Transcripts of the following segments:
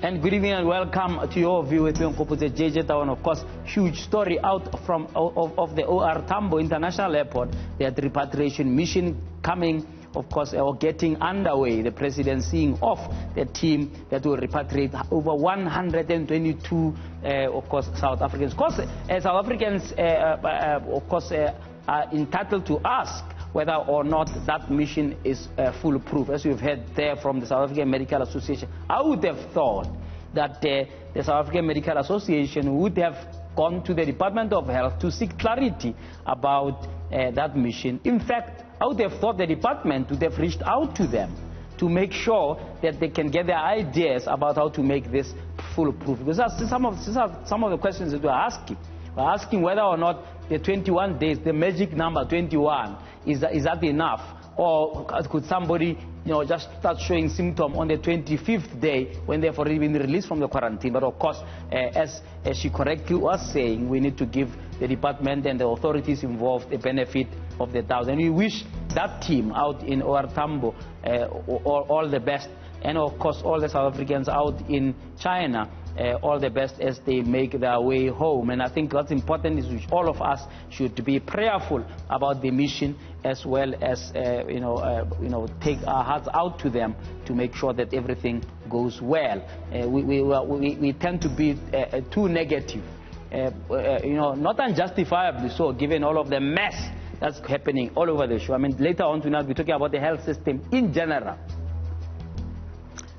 And good evening and welcome to your view with me, JJ Tabane. Of course, huge story out from of the OR Tambo International Airport. The Repatriation Mission coming, of course, or getting underway. The president seeing off the team that will repatriate over 122, of course, South Africans. Of course, South Africans, of course, are entitled to ask whether or not that mission is foolproof. As we've heard there from the South African Medical Association, I would have thought that the South African Medical Association would have gone to the Department of Health to seek clarity about that mission. In fact, I would have thought the department would have reached out to them to make sure that they can get their ideas about how to make this foolproof. Because that's some of the questions that we're asking. We're asking whether or not the 21 days, the magic number 21, is that enough? Or could somebody, just start showing symptoms on the 25th day when they've already been released from the quarantine? But of course, as she correctly was saying, we need to give the department and the authorities involved the benefit of the doubt. And we wish that team out in OR Tambo all the best. And of course, all the South Africans out in China, all the best as they make their way home. And I think what's important is which all of us should be prayerful about the mission, as well as take our hearts out to them to make sure that everything goes well. We tend to be too negative, not unjustifiably so, given all of the mess that's happening all over the show. I mean, later on tonight we're talking about the health system in general,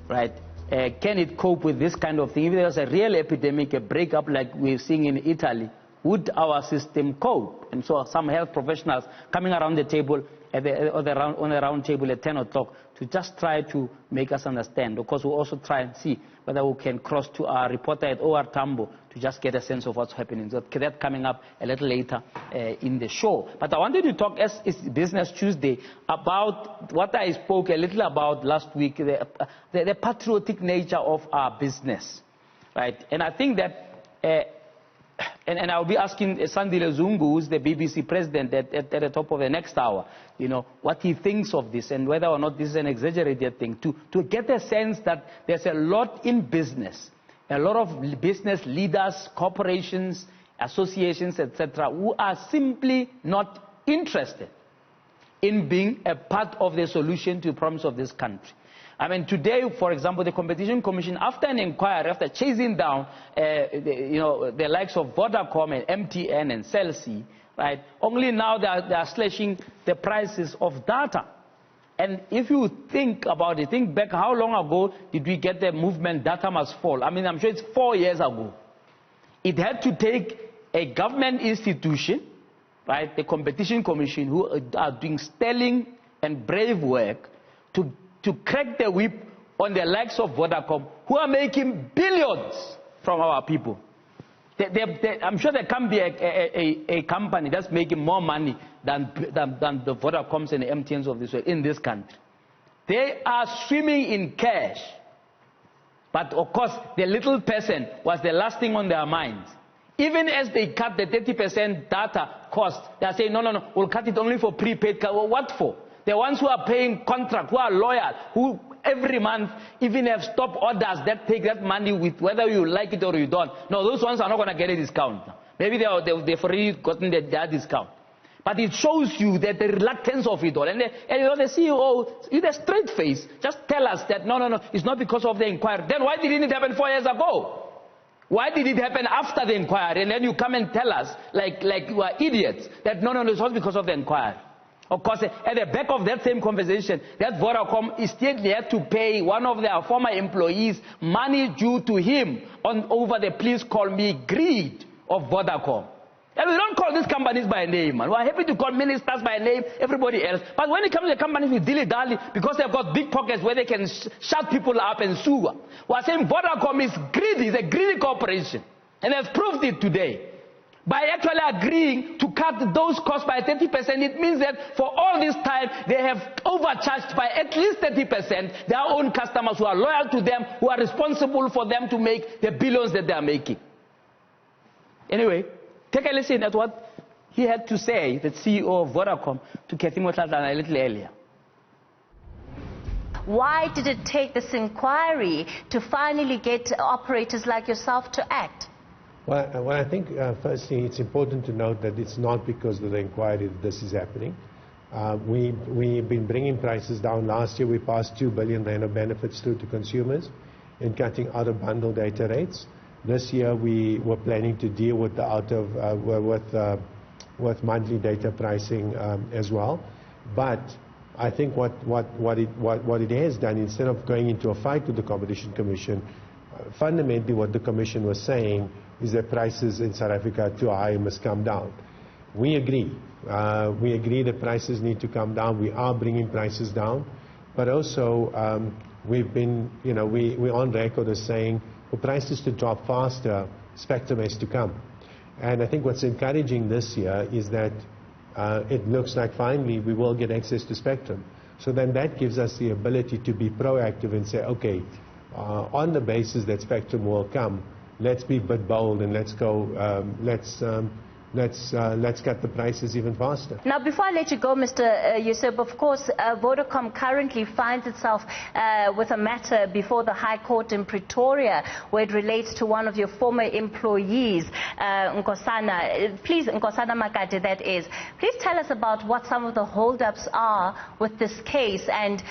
right? Can it cope with this kind of thing? If there was a real epidemic, a breakup like we're seeing in Italy, would our system cope? And so some health professionals coming around the table on the round table at 10 o'clock to just try to make us understand. Of course, we'll also try and see whether we can cross to our reporter at OR Tambo to just get a sense of what's happening. So that's coming up a little later in the show. But I wanted to talk, as it's Business Tuesday, about what I spoke a little about last week, the patriotic nature of our business, right? And I think that, and I'll be asking Sandile Zungu, who's the BBC president, at the top of the next hour, what he thinks of this and whether or not this is an exaggerated thing, to get a sense that there's a lot in business, a lot of business leaders, corporations, associations, etc., who are simply not interested in being a part of the solution to the problems of this country. I mean, today, for example, the Competition Commission, after an inquiry, after chasing down, the likes of Vodacom and MTN and Cell C, right? Only now they are slashing the prices of data. And if you think about it, think back, how long ago did we get the movement data must fall? I mean, I'm sure it's 4 years ago. It had to take a government institution, right, the Competition Commission, who are doing sterling and brave work, to crack the whip on the likes of Vodacom, who are making billions from our people. I'm sure there can be a company that's making more money than the Vodacoms and the MTNs of this world in this country. They are swimming in cash. But of course, the little person was the last thing on their minds. Even as they cut the 30% data cost, they are saying, no, we'll cut it only for prepaid. What for? The ones who are paying contract, who are loyal, who every month even have stop orders that take that money with whether you like it or you don't. No, those ones are not going to get a discount. Maybe they've already gotten their discount. But it shows you that the reluctance of it all. And the CEO, with a straight face, just tell us that, no, it's not because of the inquiry. Then why didn't it happen 4 years ago? Why did it happen after the inquiry? And then you come and tell us, like you are idiots, that no, it's not because of the inquiry. Of course, at the back of that same conversation, that Vodacom is still there to pay one of their former employees money due to him over the please call me greed of Vodacom. And we don't call these companies by name, man. We're happy to call ministers by name, everybody else. But when it comes to the companies with dilly-dally, because they've got big pockets where they can shut people up and sue, we're saying Vodacom is greedy, it's a greedy corporation. And they've proved it today. By actually agreeing to cut those costs by 30%, it means that for all this time, they have overcharged by at least 30% their own customers who are loyal to them, who are responsible for them to make the billions that they are making. Anyway, take a listen at what he had to say, the CEO of Vodacom, to Kathy Motlatana a little earlier. Why did it take this inquiry to finally get operators like yourself to act? Well, I think, firstly, it's important to note that it's not because of the inquiry that this is happening. We've been bringing prices down. Last year, we passed 2 billion rand of benefits through to consumers in cutting out-of-bundle data rates. This year, we were planning to deal with the with monthly data pricing as well. But I think what it has done, instead of going into a fight with the Competition Commission, fundamentally what the Commission was saying is that prices in South Africa are too high and must come down. We agree. We agree that prices need to come down. We are bringing prices down. But also, we've been, we're on record as saying for prices to drop faster, spectrum has to come. And I think what's encouraging this year is that it looks like finally we will get access to spectrum. So then that gives us the ability to be proactive and say, okay, on the basis that spectrum will come, let's be a bit bold and let's go, let's cut the prices even faster. Now, before I let you go, Mr. Yusuf, of course, Vodacom currently finds itself with a matter before the High Court in Pretoria, where it relates to one of your former employees, Nkosana. Please, Nkosana Makate, that is. Please tell us about what some of the holdups are with this case and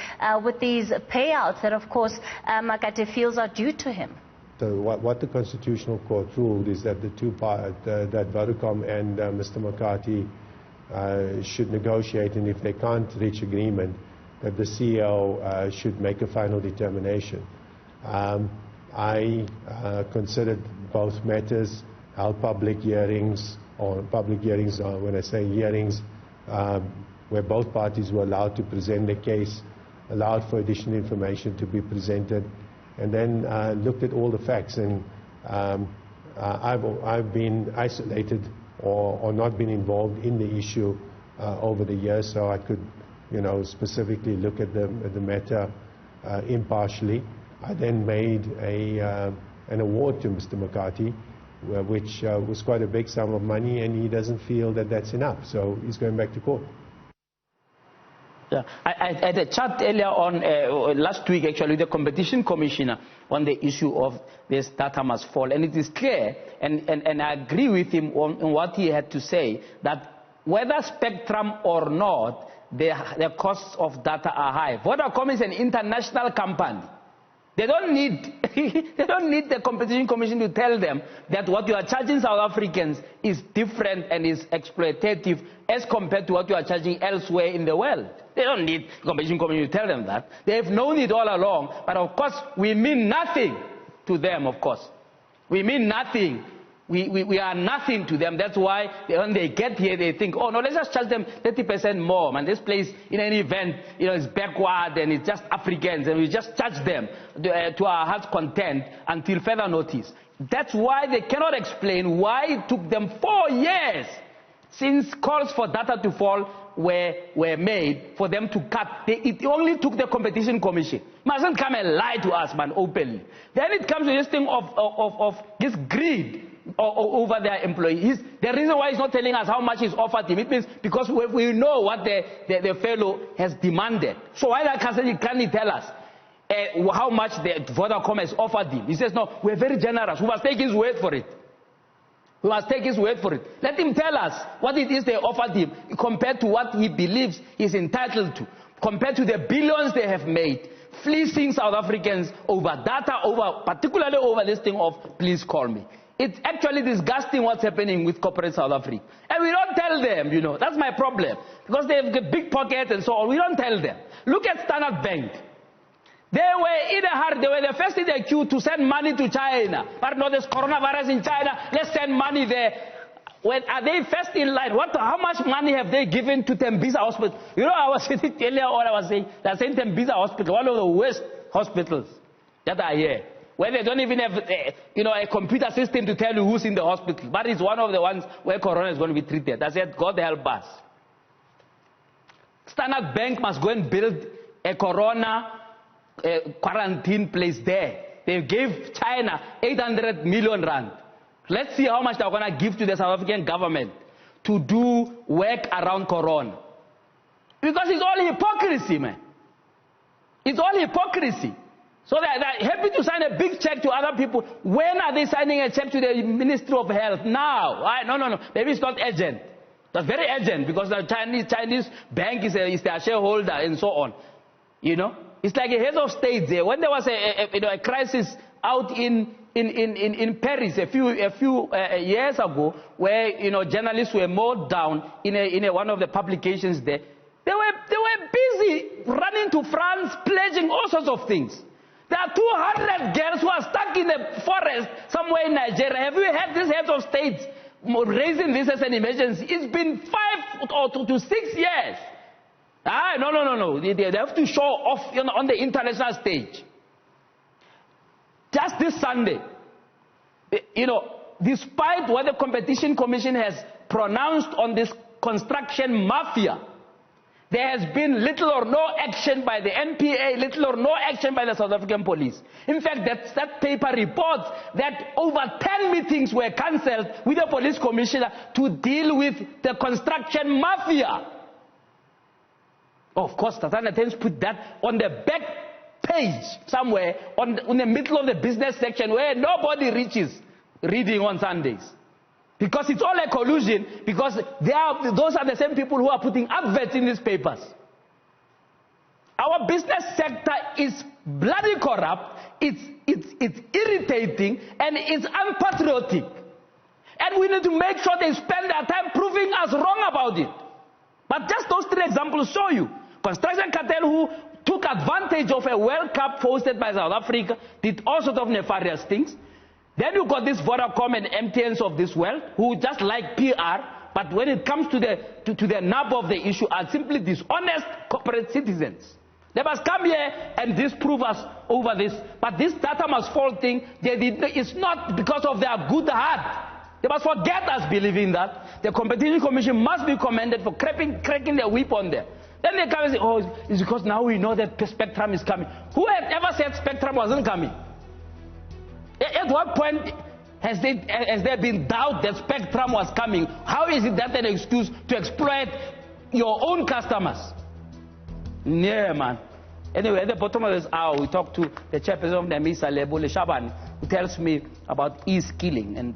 with these payouts that, of course, Makate feels are due to him. So what the Constitutional Court ruled is that that Vodacom and Mr. McCarthy should negotiate, and if they can't reach agreement, that the CEO should make a final determination. I considered both matters, held public hearings, when I say hearings, where both parties were allowed to present their case, allowed for additional information to be presented, and then looked at all the facts. And I've been isolated or not been involved in the issue over the years, so I could, specifically look at the matter impartially. I then made an award to Mr. McCarthy, which was quite a big sum of money, and he doesn't feel that that's enough, so he's going back to court. Yeah. I had a chat earlier on, last week actually, with the Competition Commissioner on the issue of this data must fall. And it is clear, and I agree with him on what he had to say, that whether spectrum or not, the costs of data are high. Vodacom is an international company. They don't need the Competition Commission to tell them that what you are charging South Africans is different and is exploitative as compared to what you are charging elsewhere in the world. They don't need the Competition Commission to tell them that. They have known it all along, but of course we mean nothing to them, of course. We mean nothing. We are nothing to them. That's why when they get here, they think, oh no, let's just charge them 30% more. Man, this place in any event, is backward and it's just Africans, and we just charge them to our heart's content until further notice. That's why they cannot explain why it took them 4 years since calls for data to fall were made for them to cut. It only took the Competition Commission. Mustn't come and lie to us, man, openly. Then it comes to this thing of this greed over their employees. The reason why he's not telling us how much he's offered him, it means because we know what the fellow has demanded. So why can't he tell us how much the Vodacom has offered him? He says, no, we're very generous. We must take his word for it. We must take his word for it. Let him tell us what it is they offered him compared to what he believes he's entitled to, compared to the billions they have made, fleecing South Africans over data, particularly over this thing of please call me. It's actually disgusting what's happening with corporate South Africa. And we don't tell them, that's my problem. Because they have got big pockets and so on. We don't tell them. Look at Standard Bank. They were in a hurry. They were the first in the queue to send money to China. But no, there's coronavirus in China. Let's send money there. Are they first in line? How much money have they given to Tembisa Hospital? I was sitting earlier on, I was saying, they're saying Tembisa Hospital, one of the worst hospitals that are here, where they don't even have a computer system to tell you who's in the hospital. But it's one of the ones where corona is going to be treated. I said, God help us. Standard Bank must go and build a corona quarantine place there. They gave China 800 million rand. Let's see how much they're going to give to the South African government to do work around corona. Because it's all hypocrisy, man. It's it's all hypocrisy. So they're happy to sign a big check to other people. When are they signing a check to the Ministry of Health? Now. Right? No. Maybe it's not urgent. That's very urgent because the Chinese bank is their shareholder and so on. You know, it's like a head of state there. When there was a crisis out in Paris a few years ago, where journalists were mowed down in one of the publications there, they were busy running to France, pledging all sorts of things. There are 200 girls who are stuck in the forest somewhere in Nigeria. Have you had this head of state raising this as an emergency? It's been 5 to 6 years. No. They have to show off on the international stage. Just this Sunday, despite what the Competition Commission has pronounced on this construction mafia, there has been little or no action by the NPA, little or no action by the South African police. In fact, that paper reports that over 10 meetings were cancelled with the police commissioner to deal with the construction mafia. Of course, Tatana Times put that on the back page somewhere, in the middle of the business section where nobody reaches reading on Sundays. Because it's all a collusion, because those are the same people who are putting adverts in these papers. Our business sector is bloody corrupt, it's irritating, and it's unpatriotic. And we need to make sure they spend their time proving us wrong about it. But just those 3 examples show you. Construction cartel who took advantage of a World Cup hosted by South Africa, did all sorts of nefarious things. Then you got this Vodacom and MTNs of this world who just like PR, but when it comes to the nub of the issue are simply dishonest corporate citizens. They must come here and disprove us over this. But this data must fall thing, it's not because of their good heart. They must forget us believing that. The Competition Commission must be commended for cracking their whip on there. Then they come and say, oh, it's because now we know that Spectrum is coming. Who had ever said Spectrum wasn't coming? At what point has there been doubt that Spectrum was coming? How is it that an excuse to exploit your own customers? Yeah, man. Anyway, at the bottom of this hour, we talk to the chairperson of the MISA, Tabane, who tells me about e-skilling and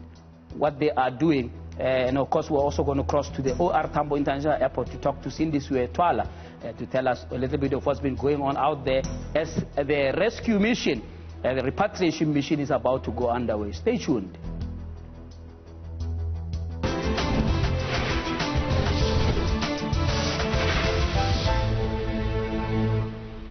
what they are doing. And of course, we're also going to cross to the OR Tambo International Airport to talk to Cindy Suetwala to tell us a little bit of what's been going on out there as the rescue mission, the repatriation mission is about to go underway. Stay tuned.